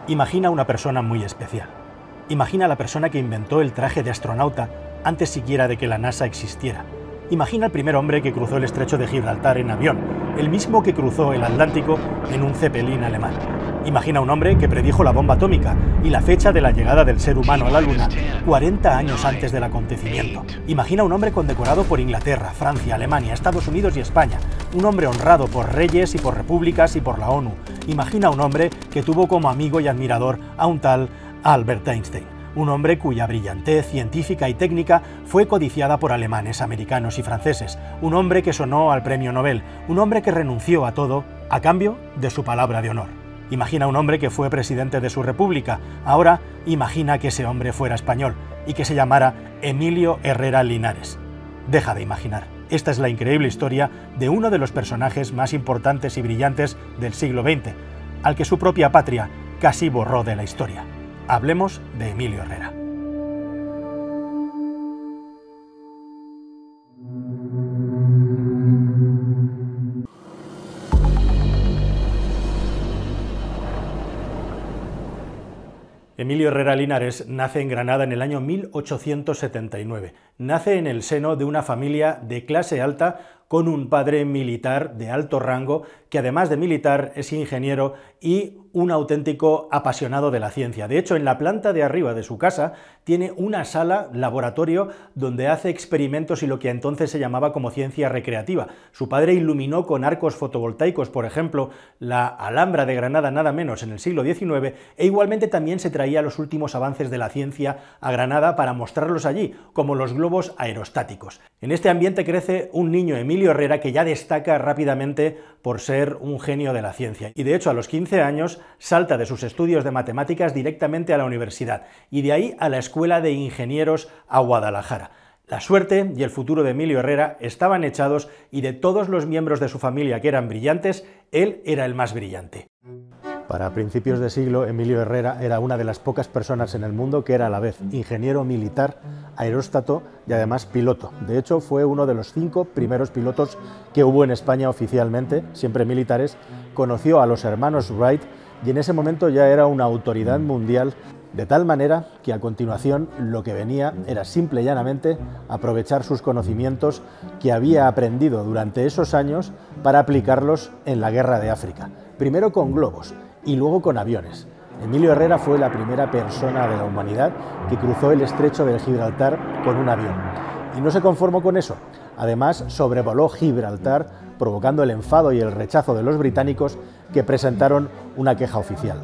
Imagina una persona muy especial. Imagina la persona que inventó el traje de astronauta antes siquiera de que la NASA existiera. Imagina el primer hombre que cruzó el estrecho de Gibraltar en avión, el mismo que cruzó el Atlántico en un Zeppelin alemán. Imagina un hombre que predijo la bomba atómica y la fecha de la llegada del ser humano a la Luna 40 años antes del acontecimiento. Imagina un hombre condecorado por Inglaterra, Francia, Alemania, Estados Unidos y España. Un hombre honrado por reyes y por repúblicas y por la ONU. Imagina un hombre que tuvo como amigo y admirador a un tal Albert Einstein. Un hombre cuya brillantez científica y técnica fue codiciada por alemanes, americanos y franceses. Un hombre que sonó al premio Nobel. Un hombre que renunció a todo a cambio de su palabra de honor. Imagina un hombre que fue presidente de su república. Ahora imagina que ese hombre fuera español y que se llamara Emilio Herrera Linares. Deja de imaginar. Esta es la increíble historia de uno de los personajes más importantes y brillantes del siglo XX, al que su propia patria casi borró de la historia. Hablemos de Emilio Herrera. Emilio Herrera Linares nace en Granada en el año 1879. Nace en el seno de una familia de clase alta con un padre militar de alto rango que además de militar es ingeniero y un auténtico apasionado de la ciencia. De hecho, en la planta de arriba de su casa tiene una sala laboratorio donde hace experimentos y lo que entonces se llamaba como ciencia recreativa. Su padre iluminó con arcos fotovoltaicos, por ejemplo, la Alhambra de Granada nada menos en el siglo XIX, e igualmente también se traía los últimos avances de la ciencia a Granada para mostrarlos allí, como los globos aerostáticos. En este ambiente crece un niño, Emilio Herrera, que ya destaca rápidamente por ser un genio de la ciencia. Y de hecho, a los 15 años salta de sus estudios de matemáticas directamente a la universidad y de ahí a la Escuela de Ingenieros a Guadalajara. La suerte y el futuro de Emilio Herrera estaban echados y de todos los miembros de su familia que eran brillantes, él era el más brillante. Para principios de siglo, Emilio Herrera era una de las pocas personas en el mundo que era a la vez ingeniero militar, aeróstato y además piloto. De hecho, fue uno de los 5 primeros pilotos que hubo en España oficialmente, siempre militares. Conoció a los hermanos Wright y en ese momento ya era una autoridad mundial, de tal manera que a continuación lo que venía era simple y llanamente aprovechar sus conocimientos que había aprendido durante esos años para aplicarlos en la guerra de África. Primero con globos y luego con aviones. Emilio Herrera fue la primera persona de la humanidad que cruzó el estrecho de Gibraltar con un avión. Y no se conformó con eso. Además, sobrevoló Gibraltar, provocando el enfado y el rechazo de los británicos, que presentaron una queja oficial.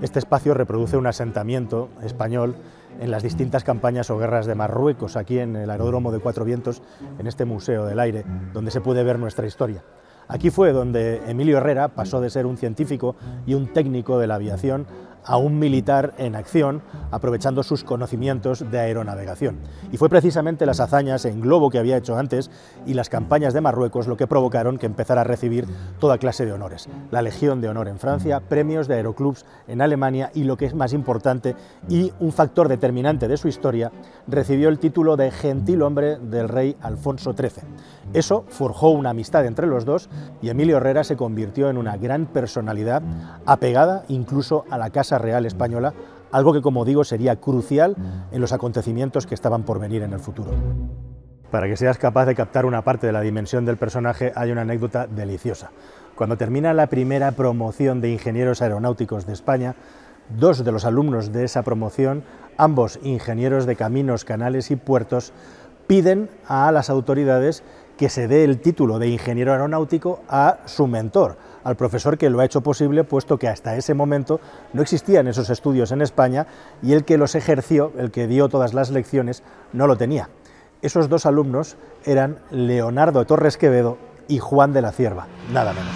Este espacio reproduce un asentamiento español en las distintas campañas o guerras de Marruecos, aquí en el aeródromo de Cuatro Vientos, en este Museo del Aire, donde se puede ver nuestra historia. Aquí fue donde Emilio Herrera pasó de ser un científico y un técnico de la aviación a un militar en acción, aprovechando sus conocimientos de aeronavegación. Y fue precisamente las hazañas en globo que había hecho antes y las campañas de Marruecos lo que provocaron que empezara a recibir toda clase de honores. La Legión de Honor en Francia, premios de aeroclubs en Alemania y, lo que es más importante y un factor determinante de su historia, recibió el título de gentilhombre del rey Alfonso XIII. Eso forjó una amistad entre los dos y Emilio Herrera se convirtió en una gran personalidad, apegada incluso a la Casa Real Española, algo que, como digo, sería crucial en los acontecimientos que estaban por venir en el futuro. Para que seas capaz de captar una parte de la dimensión del personaje, hay una anécdota deliciosa. Cuando termina la primera promoción de ingenieros aeronáuticos de España, 2 de los alumnos de esa promoción, ambos ingenieros de caminos, canales y puertos, piden a las autoridades que se dé el título de ingeniero aeronáutico a su mentor, al profesor que lo ha hecho posible, puesto que hasta ese momento no existían esos estudios en España y el que los ejerció, el que dio todas las lecciones, no lo tenía. Esos 2 alumnos eran Leonardo Torres Quevedo y Juan de la Cierva, nada menos.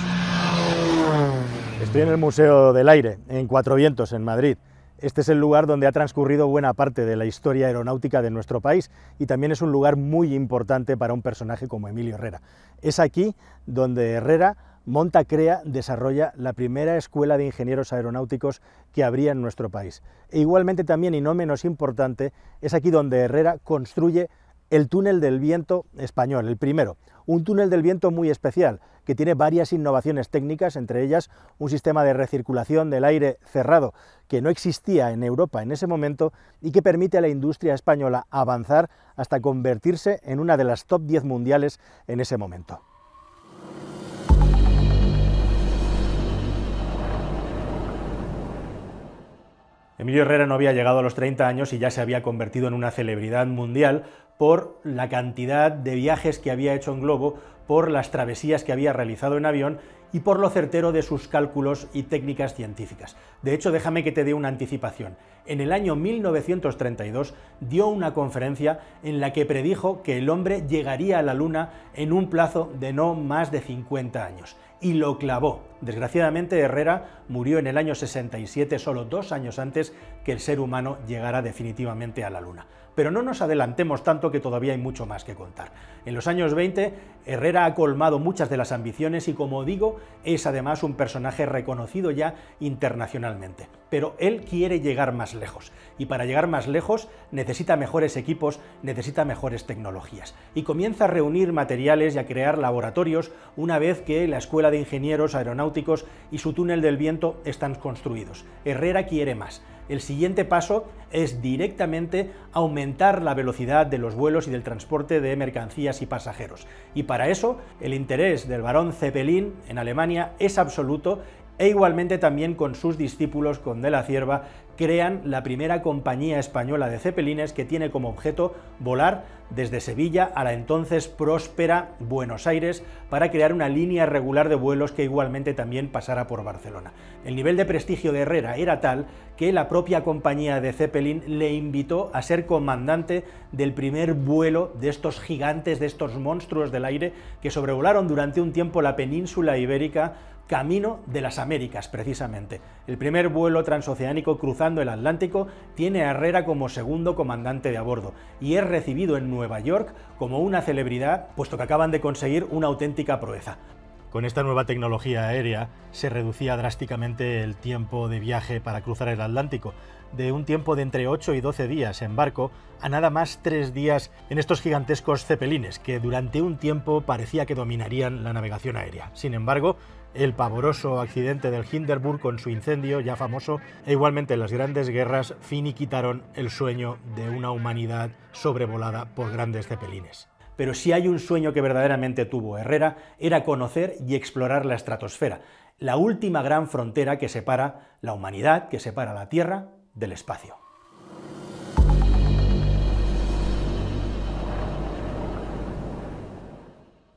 Estoy en el Museo del Aire, en Cuatro Vientos, en Madrid. Este es el lugar donde ha transcurrido buena parte de la historia aeronáutica de nuestro país y también es un lugar muy importante para un personaje como Emilio Herrera. Es aquí donde Herrera monta, crea, desarrolla la primera escuela de ingenieros aeronáuticos que habría en nuestro país. E igualmente también, y no menos importante, es aquí donde Herrera construye el túnel del viento español, el primero. Un túnel del viento muy especial, que tiene varias innovaciones técnicas, entre ellas un sistema de recirculación del aire cerrado que no existía en Europa en ese momento y que permite a la industria española avanzar hasta convertirse en una de las top 10 mundiales en ese momento. Emilio Herrera no había llegado a los 30 años y ya se había convertido en una celebridad mundial por la cantidad de viajes que había hecho en globo, por las travesías que había realizado en avión y por lo certero de sus cálculos y técnicas científicas. De hecho, déjame que te dé una anticipación. En el año 1932 dio una conferencia en la que predijo que el hombre llegaría a la Luna en un plazo de no más de 50 años. Y lo clavó. Desgraciadamente, Herrera murió en el año 67, solo 2 años antes que el ser humano llegara definitivamente a la Luna. Pero no nos adelantemos tanto, que todavía hay mucho más que contar. En los años 20, Herrera ha colmado muchas de las ambiciones y, como digo, es además un personaje reconocido ya internacionalmente. Pero él quiere llegar más lejos, y para llegar más lejos necesita mejores equipos, necesita mejores tecnologías. Y comienza a reunir materiales y a crear laboratorios una vez que la Escuela de Ingenieros Aeronáuticos y su túnel del viento están construidos. Herrera quiere más. El siguiente paso es directamente aumentar la velocidad de los vuelos y del transporte de mercancías y pasajeros. Y para eso el interés del barón Zeppelin en Alemania es absoluto, e igualmente también con sus discípulos, con De la Cierva, crean la primera compañía española de Zeppelines, que tiene como objeto volar desde Sevilla a la entonces próspera Buenos Aires para crear una línea regular de vuelos que igualmente también pasara por Barcelona. El nivel de prestigio de Herrera era tal que la propia compañía de Zeppelin le invitó a ser comandante del primer vuelo de estos gigantes, de estos monstruos del aire que sobrevolaron durante un tiempo la península ibérica, camino de las Américas, precisamente. El primer vuelo transoceánico cruzando el Atlántico tiene a Herrera como segundo comandante de a bordo y es recibido en Nueva York como una celebridad, puesto que acaban de conseguir una auténtica proeza. Con esta nueva tecnología aérea se reducía drásticamente el tiempo de viaje para cruzar el Atlántico, de un tiempo de entre 8 y 12 días en barco a nada más 3 días en estos gigantescos Zeppelines, que durante un tiempo parecía que dominarían la navegación aérea. Sin embargo, el pavoroso accidente del Hindenburg con su incendio ya famoso, e igualmente las grandes guerras, finiquitaron el sueño de una humanidad sobrevolada por grandes Zeppelines. Pero si hay un sueño que verdaderamente tuvo Herrera, era conocer y explorar la estratosfera, la última gran frontera que separa la humanidad, que separa la Tierra del espacio.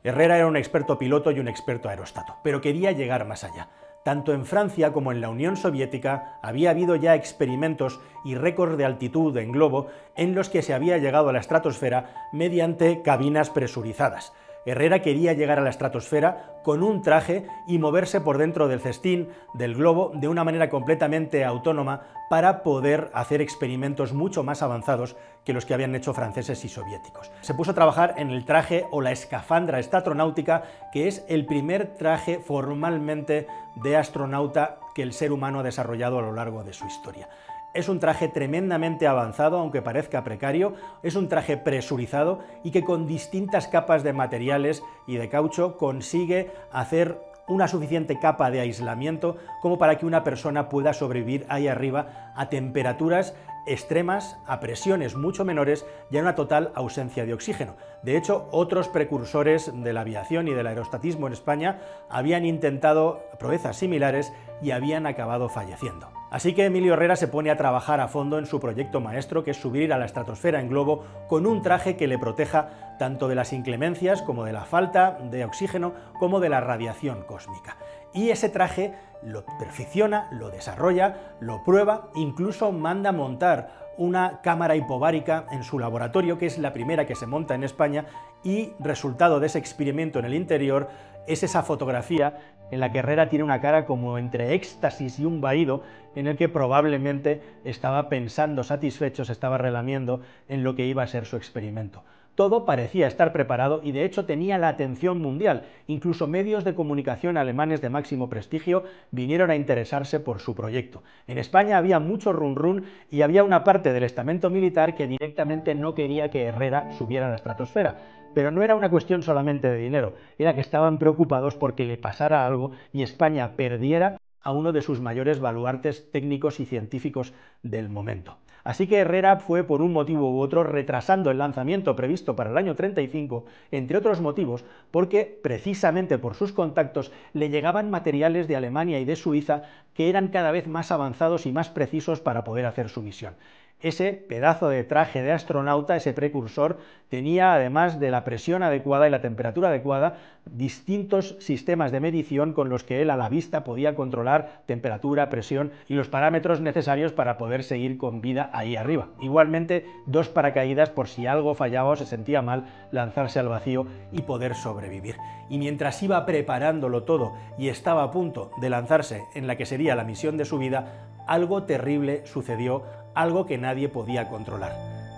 Herrera era un experto piloto y un experto aerostato, pero quería llegar más allá. Tanto en Francia como en la Unión Soviética había habido ya experimentos y récords de altitud en globo en los que se había llegado a la estratosfera mediante cabinas presurizadas. Herrera quería llegar a la estratosfera con un traje y moverse por dentro del cestín, del globo, de una manera completamente autónoma para poder hacer experimentos mucho más avanzados que los que habían hecho franceses y soviéticos. Se puso a trabajar en el traje o la escafandra estatronáutica, que es el primer traje formalmente de astronauta que el ser humano ha desarrollado a lo largo de su historia. Es un traje tremendamente avanzado, aunque parezca precario, es un traje presurizado y que con distintas capas de materiales y de caucho consigue hacer una suficiente capa de aislamiento como para que una persona pueda sobrevivir ahí arriba a temperaturas extremas, a presiones mucho menores y a una total ausencia de oxígeno. De hecho, otros precursores de la aviación y del aerostatismo en España habían intentado proezas similares y habían acabado falleciendo. Así que Emilio Herrera se pone a trabajar a fondo en su proyecto maestro, que es subir a la estratosfera en globo con un traje que le proteja tanto de las inclemencias como de la falta de oxígeno como de la radiación cósmica. Y ese traje lo perfecciona, lo desarrolla, lo prueba, incluso manda montar una cámara hipovárica en su laboratorio, que es la primera que se monta en España, y resultado de ese experimento en el interior es esa fotografía en la que Herrera tiene una cara como entre éxtasis y un vaído, en el que probablemente estaba pensando satisfecho, se estaba relamiendo en lo que iba a ser su experimento. Todo parecía estar preparado y de hecho tenía la atención mundial. Incluso medios de comunicación alemanes de máximo prestigio vinieron a interesarse por su proyecto. En España había mucho run run y había una parte del estamento militar que directamente no quería que Herrera subiera a la estratosfera. Pero no era una cuestión solamente de dinero, era que estaban preocupados porque le pasara algo y España perdiera a uno de sus mayores baluartes técnicos y científicos del momento. Así que Herrera fue, por un motivo u otro, retrasando el lanzamiento previsto para el año 35, entre otros motivos, porque precisamente por sus contactos le llegaban materiales de Alemania y de Suiza que eran cada vez más avanzados y más precisos para poder hacer su misión. Ese pedazo de traje de astronauta, ese precursor, tenía, además de la presión adecuada y la temperatura adecuada, distintos sistemas de medición con los que él a la vista podía controlar temperatura, presión y los parámetros necesarios para poder seguir con vida ahí arriba. Igualmente, 2 paracaídas por si algo fallaba o se sentía mal, lanzarse al vacío y poder sobrevivir. Y mientras iba preparándolo todo y estaba a punto de lanzarse en la que sería la misión de su vida, algo terrible sucedió, algo que nadie podía controlar: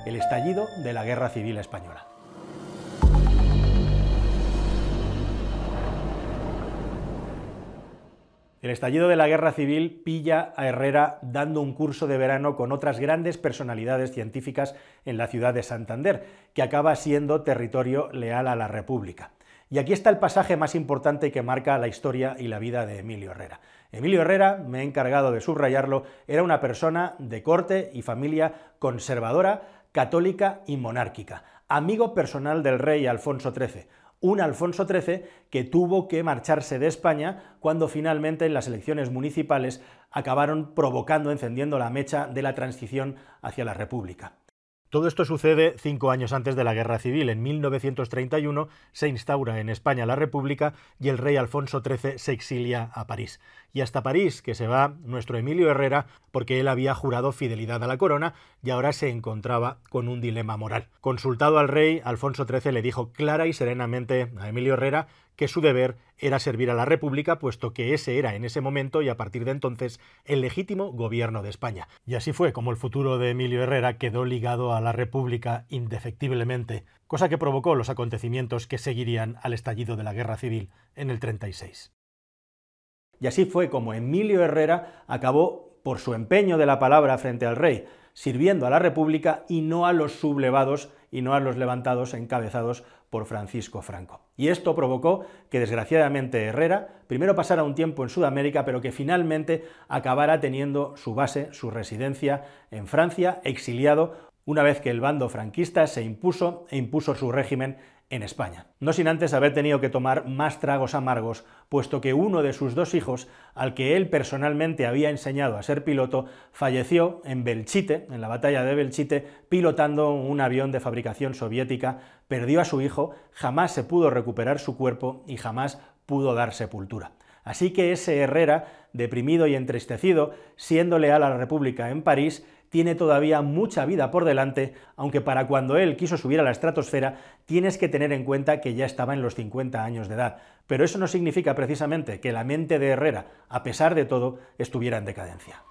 el estallido de la Guerra Civil Española. El estallido de la Guerra Civil pilla a Herrera dando un curso de verano con otras grandes personalidades científicas en la ciudad de Santander, que acaba siendo territorio leal a la República. Y aquí está el pasaje más importante que marca la historia y la vida de Emilio Herrera. Emilio Herrera, me he encargado de subrayarlo, era una persona de corte y familia conservadora, católica y monárquica, amigo personal del rey Alfonso XIII, un Alfonso XIII que tuvo que marcharse de España cuando finalmente en las elecciones municipales acabaron encendiendo la mecha de la transición hacia la República. Todo esto sucede 5 años antes de la Guerra Civil. En 1931 se instaura en España la República y el rey Alfonso XIII se exilia a París. Y hasta París que se va nuestro Emilio Herrera, porque él había jurado fidelidad a la corona y ahora se encontraba con un dilema moral. Consultado al rey, Alfonso XIII le dijo clara y serenamente a Emilio Herrera que su deber era servir a la República, puesto que ese era en ese momento y a partir de entonces el legítimo gobierno de España. Y así fue como el futuro de Emilio Herrera quedó ligado a la República indefectiblemente, cosa que provocó los acontecimientos que seguirían al estallido de la Guerra Civil en el 36. Y así fue como Emilio Herrera acabó, por su empeño de la palabra frente al rey, sirviendo a la República y no a los sublevados y no a los levantados encabezados por Francisco Franco. Y esto provocó que desgraciadamente Herrera primero pasara un tiempo en Sudamérica, pero que finalmente acabara teniendo su base, su residencia en Francia, exiliado, una vez que el bando franquista se impuso e impuso su régimen en España. No sin antes haber tenido que tomar más tragos amargos, puesto que uno de sus 2 hijos, al que él personalmente había enseñado a ser piloto, falleció en Belchite, en la batalla de Belchite, pilotando un avión de fabricación soviética, perdió a su hijo, jamás se pudo recuperar su cuerpo y jamás pudo dar sepultura. Así que ese Herrera, deprimido y entristecido, siendo leal a la República en París, tiene todavía mucha vida por delante, aunque para cuando él quiso subir a la estratosfera tienes que tener en cuenta que ya estaba en los 50 años de edad. Pero eso no significa precisamente que la mente de Herrera, a pesar de todo, estuviera en decadencia.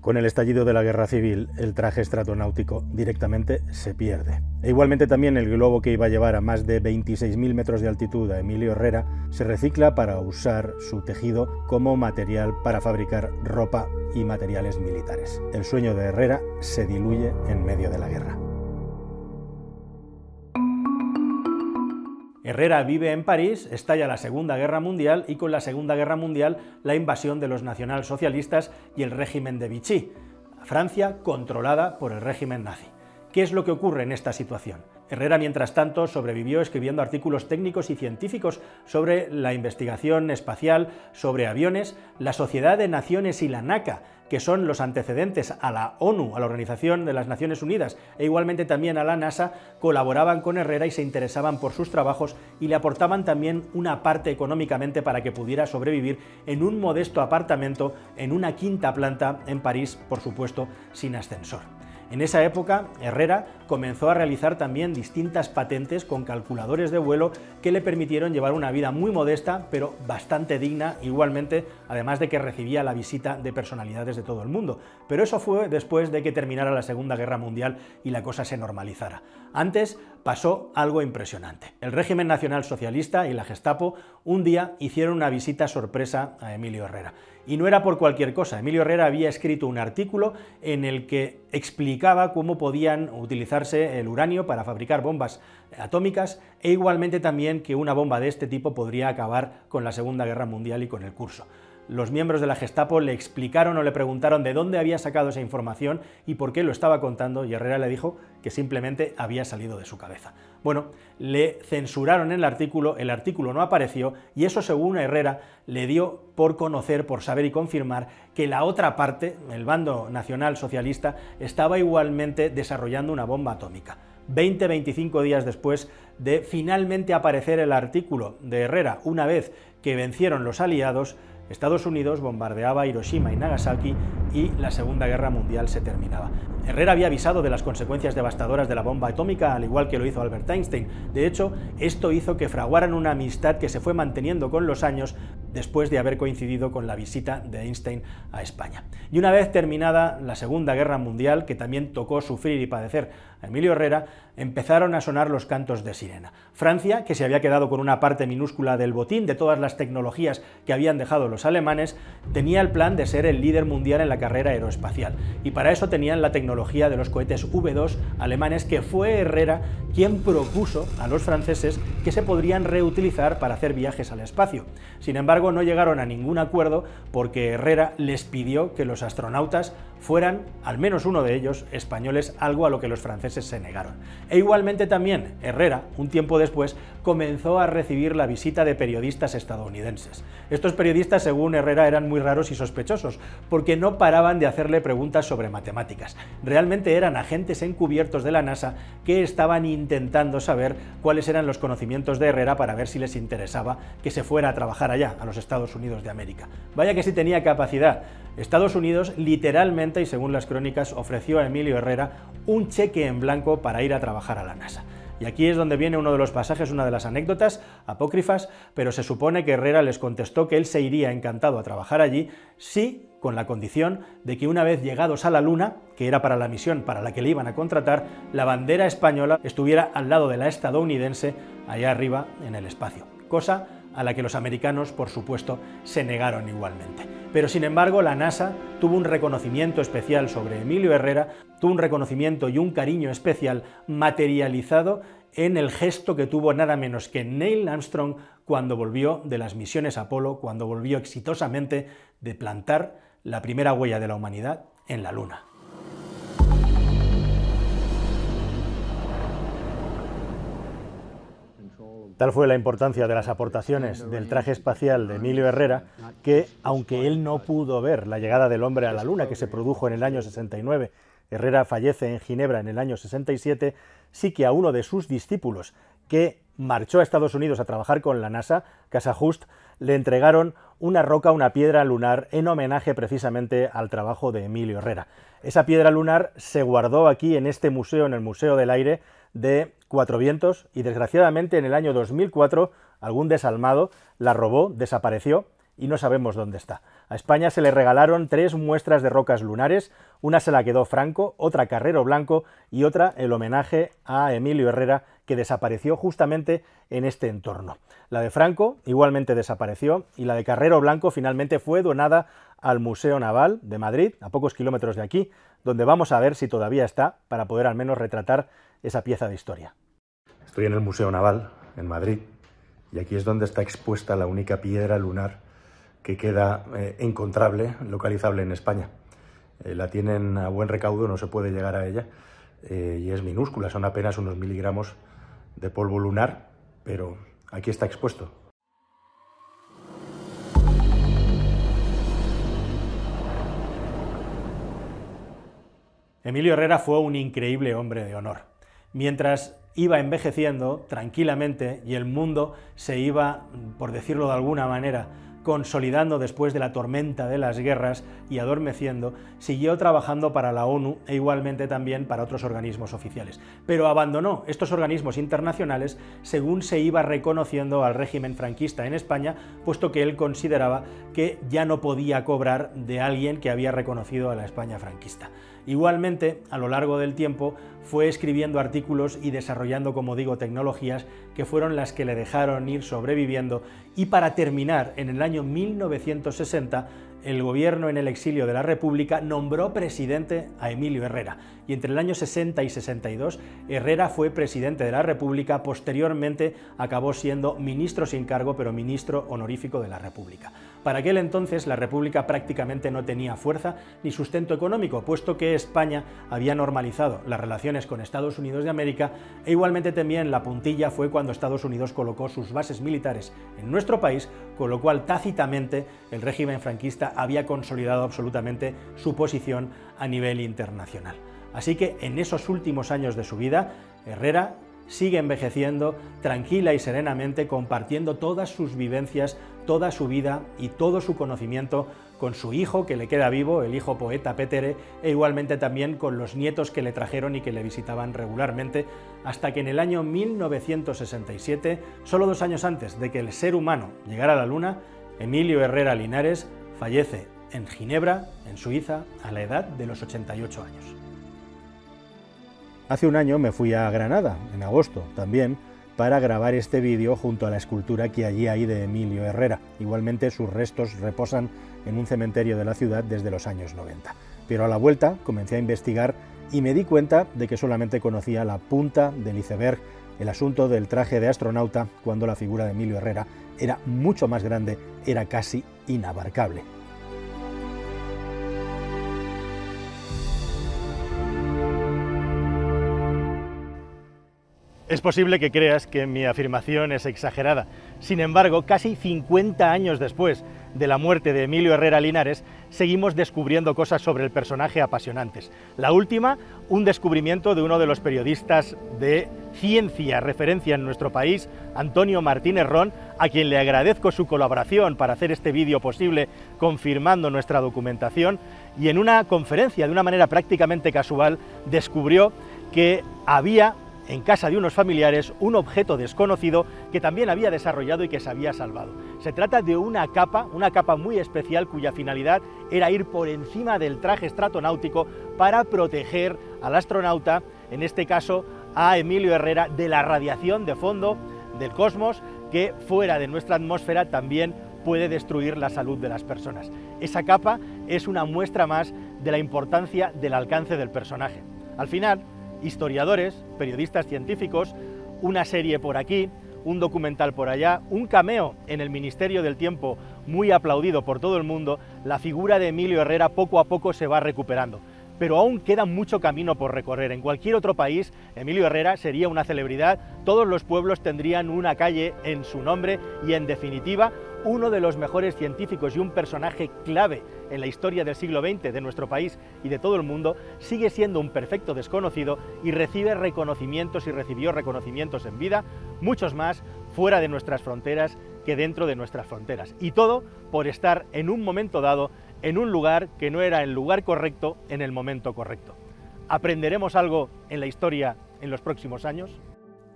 Con el estallido de la Guerra Civil, el traje estratonáutico directamente se pierde. E igualmente también el globo que iba a llevar a más de 26.000 metros de altitud a Emilio Herrera se recicla para usar su tejido como material para fabricar ropa y materiales militares. El sueño de Herrera se diluye en medio de la guerra. Herrera vive en París, estalla la Segunda Guerra Mundial y con la Segunda Guerra Mundial la invasión de los nacionalsocialistas y el régimen de Vichy, Francia controlada por el régimen nazi. ¿Qué es lo que ocurre en esta situación? Herrera, mientras tanto, sobrevivió escribiendo artículos técnicos y científicos sobre la investigación espacial, sobre aviones. La Sociedad de Naciones y la NACA, que son los antecedentes a la ONU, a la Organización de las Naciones Unidas, e igualmente también a la NASA, colaboraban con Herrera y se interesaban por sus trabajos y le aportaban también una parte económicamente para que pudiera sobrevivir en un modesto apartamento en una 5ª planta en París, por supuesto, sin ascensor. En esa época, Herrera comenzó a realizar también distintas patentes con calculadores de vuelo que le permitieron llevar una vida muy modesta, pero bastante digna, igualmente, además de que recibía la visita de personalidades de todo el mundo. Pero eso fue después de que terminara la Segunda Guerra Mundial y la cosa se normalizara. Antes pasó algo impresionante. El régimen nacionalsocialista y la Gestapo un día hicieron una visita sorpresa a Emilio Herrera. Y no era por cualquier cosa. Emilio Herrera había escrito un artículo en el que explicaba cómo podían utilizarse el uranio para fabricar bombas atómicas e igualmente también que una bomba de este tipo podría acabar con la Segunda Guerra Mundial y con el curso. Los miembros de la Gestapo le explicaron o le preguntaron de dónde había sacado esa información y por qué lo estaba contando, y Herrera le dijo que simplemente había salido de su cabeza. Bueno, le censuraron el artículo no apareció y eso, según Herrera, le dio por conocer, por saber y confirmar que la otra parte, el bando nacional socialista, estaba igualmente desarrollando una bomba atómica. 20-25 días después de finalmente aparecer el artículo de Herrera, una vez que vencieron los aliados, Estados Unidos bombardeaba Hiroshima y Nagasaki y la Segunda Guerra Mundial se terminaba. Herrera había avisado de las consecuencias devastadoras de la bomba atómica, al igual que lo hizo Albert Einstein. De hecho, esto hizo que fraguaran una amistad que se fue manteniendo con los años después de haber coincidido con la visita de Einstein a España. Y una vez terminada la Segunda Guerra Mundial, que también tocó sufrir y padecer a Emilio Herrera, empezaron a sonar los cantos de sirena. Francia, que se había quedado con una parte minúscula del botín de todas las tecnologías que habían dejado los alemanes, tenía el plan de ser el líder mundial en la carrera aeroespacial. Y para eso tenían la tecnología de los cohetes V2 alemanes, que fue Herrera quien propuso a los franceses que se podrían reutilizar para hacer viajes al espacio. Sin embargo, no llegaron a ningún acuerdo porque Herrera les pidió que los astronautas fueran, al menos uno de ellos, españoles, algo a lo que los franceses se negaron. E igualmente también Herrera, un tiempo después, comenzó a recibir la visita de periodistas estadounidenses. Estos periodistas, según Herrera, eran muy raros y sospechosos, porque no paraban de hacerle preguntas sobre matemáticas. Realmente eran agentes encubiertos de la NASA que estaban intentando saber cuáles eran los conocimientos de Herrera para ver si les interesaba que se fuera a trabajar allá, a los Estados Unidos de América. Vaya que sí tenía capacidad. Estados Unidos literalmente, y según las crónicas, ofreció a Emilio Herrera un cheque en blanco para ir a trabajar a la NASA. Y aquí es donde viene uno de los pasajes, una de las anécdotas apócrifas, pero se supone que Herrera les contestó que él se iría encantado a trabajar allí, sí, con la condición de que una vez llegados a la Luna, que era para la misión para la que le iban a contratar, la bandera española estuviera al lado de la estadounidense allá arriba en el espacio, cosa a la que los americanos, por supuesto, se negaron igualmente. Pero sin embargo, la NASA tuvo un reconocimiento especial sobre Emilio Herrera, tuvo un reconocimiento y un cariño especial materializado en el gesto que tuvo nada menos que Neil Armstrong cuando volvió de las misiones Apolo, cuando volvió exitosamente de plantar la primera huella de la humanidad en la Luna. Tal fue la importancia de las aportaciones del traje espacial de Emilio Herrera que, aunque él no pudo ver la llegada del hombre a la Luna, que se produjo en el año 69, Herrera fallece en Ginebra en el año 67, sí que a uno de sus discípulos, que marchó a Estados Unidos a trabajar con la NASA, Casajust, le entregaron una roca, una piedra lunar, en homenaje precisamente al trabajo de Emilio Herrera. Esa piedra lunar se guardó aquí en este museo, en el Museo del Aire de Cuatro Vientos, y desgraciadamente en el año 2004 algún desalmado la robó, desapareció y no sabemos dónde está. A España se le regalaron 3 muestras de rocas lunares, una se la quedó Franco, otra Carrero Blanco y otra el homenaje a Emilio Herrera, que desapareció justamente en este entorno. La de Franco igualmente desapareció y la de Carrero Blanco finalmente fue donada al Museo Naval de Madrid, a pocos kilómetros de aquí, donde vamos a ver si todavía está, para poder al menos retratar esa pieza de historia. Estoy en el Museo Naval, en Madrid, y aquí es donde está expuesta la única piedra lunar que queda encontrable, localizable en España. La tienen a buen recaudo, no se puede llegar a ella, y es minúscula, son apenas unos miligramos de polvo lunar, pero aquí está expuesto. Emilio Herrera fue un increíble hombre de honor. Mientras iba envejeciendo tranquilamente y el mundo se iba, por decirlo de alguna manera, consolidando después de la tormenta de las guerras y adormeciendo, siguió trabajando para la ONU e igualmente también para otros organismos oficiales. Pero abandonó estos organismos internacionales según se iba reconociendo al régimen franquista en España, puesto que él consideraba que ya no podía cobrar de alguien que había reconocido a la España franquista. Igualmente, a lo largo del tiempo, fue escribiendo artículos y desarrollando, como digo, tecnologías que fueron las que le dejaron ir sobreviviendo, y para terminar, en el año 1960, el gobierno en el exilio de la República nombró presidente a Emilio Herrera, y entre el año 60 y 62 Herrera fue presidente de la República. Posteriormente acabó siendo ministro sin cargo, pero ministro honorífico de la República. Para aquel entonces la República prácticamente no tenía fuerza ni sustento económico, puesto que España había normalizado las relaciones con Estados Unidos de América, e igualmente también la puntilla fue cuando Estados Unidos colocó sus bases militares en nuestro país, con lo cual tácitamente el régimen franquista había consolidado absolutamente su posición a nivel internacional. Así que en esos últimos años de su vida, Herrera sigue envejeciendo tranquila y serenamente, compartiendo todas sus vivencias, toda su vida y todo su conocimiento con su hijo, que le queda vivo, el hijo poeta Petere, e igualmente también con los nietos que le trajeron y que le visitaban regularmente, hasta que en el año 1967, solo 2 años antes de que el ser humano llegara a la Luna, Emilio Herrera Linares fallece en Ginebra, en Suiza, a la edad de los 88 años. Hace un año me fui a Granada, en agosto también, para grabar este vídeo junto a la escultura que allí hay de Emilio Herrera. Igualmente sus restos reposan en un cementerio de la ciudad desde los años 90. Pero a la vuelta comencé a investigar y me di cuenta de que solamente conocía la punta del iceberg, el asunto del traje de astronauta, cuando la figura de Emilio Herrera era mucho más grande, era casi inabarcable. Es posible que creas que mi afirmación es exagerada. Sin embargo, casi 50 años después de la muerte de Emilio Herrera Linares, seguimos descubriendo cosas sobre el personaje apasionantes. La última, un descubrimiento de uno de los periodistas de ciencia, referencia en nuestro país, Antonio Martínez Ron, a quien le agradezco su colaboración para hacer este vídeo posible, confirmando nuestra documentación, y en una conferencia, de una manera prácticamente casual, descubrió que había en casa de unos familiares un objeto desconocido que también había desarrollado y que se había salvado. Se trata de una capa muy especial, cuya finalidad era ir por encima del traje estratonáutico para proteger al astronauta, en este caso a Emilio Herrera, de la radiación de fondo del cosmos, que fuera de nuestra atmósfera también puede destruir la salud de las personas. Esa capa es una muestra más de la importancia del alcance del personaje. Al final, historiadores, periodistas científicos, una serie por aquí, un documental por allá, un cameo en el Ministerio del Tiempo muy aplaudido por todo el mundo, la figura de Emilio Herrera poco a poco se va recuperando. Pero aún queda mucho camino por recorrer. En cualquier otro país, Emilio Herrera sería una celebridad, todos los pueblos tendrían una calle en su nombre y, en definitiva, uno de los mejores científicos y un personaje clave en la historia del siglo XX de nuestro país y de todo el mundo, sigue siendo un perfecto desconocido y recibe reconocimientos y recibió reconocimientos en vida, muchos más fuera de nuestras fronteras que dentro de nuestras fronteras. Y todo por estar en un momento dado en un lugar que no era el lugar correcto en el momento correcto. ¿Aprenderemos algo en la historia en los próximos años?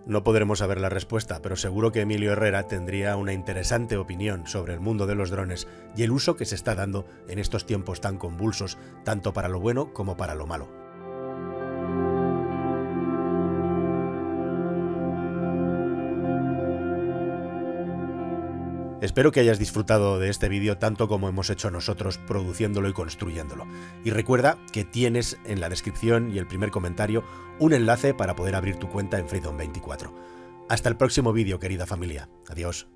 No podremos saber la respuesta, pero seguro que Emilio Herrera tendría una interesante opinión sobre el mundo de los drones y el uso que se está dando en estos tiempos tan convulsos, tanto para lo bueno como para lo malo. Espero que hayas disfrutado de este vídeo tanto como hemos hecho nosotros produciéndolo y construyéndolo. Y recuerda que tienes en la descripción y el primer comentario un enlace para poder abrir tu cuenta en Freedom 24. Hasta el próximo vídeo, querida familia. Adiós.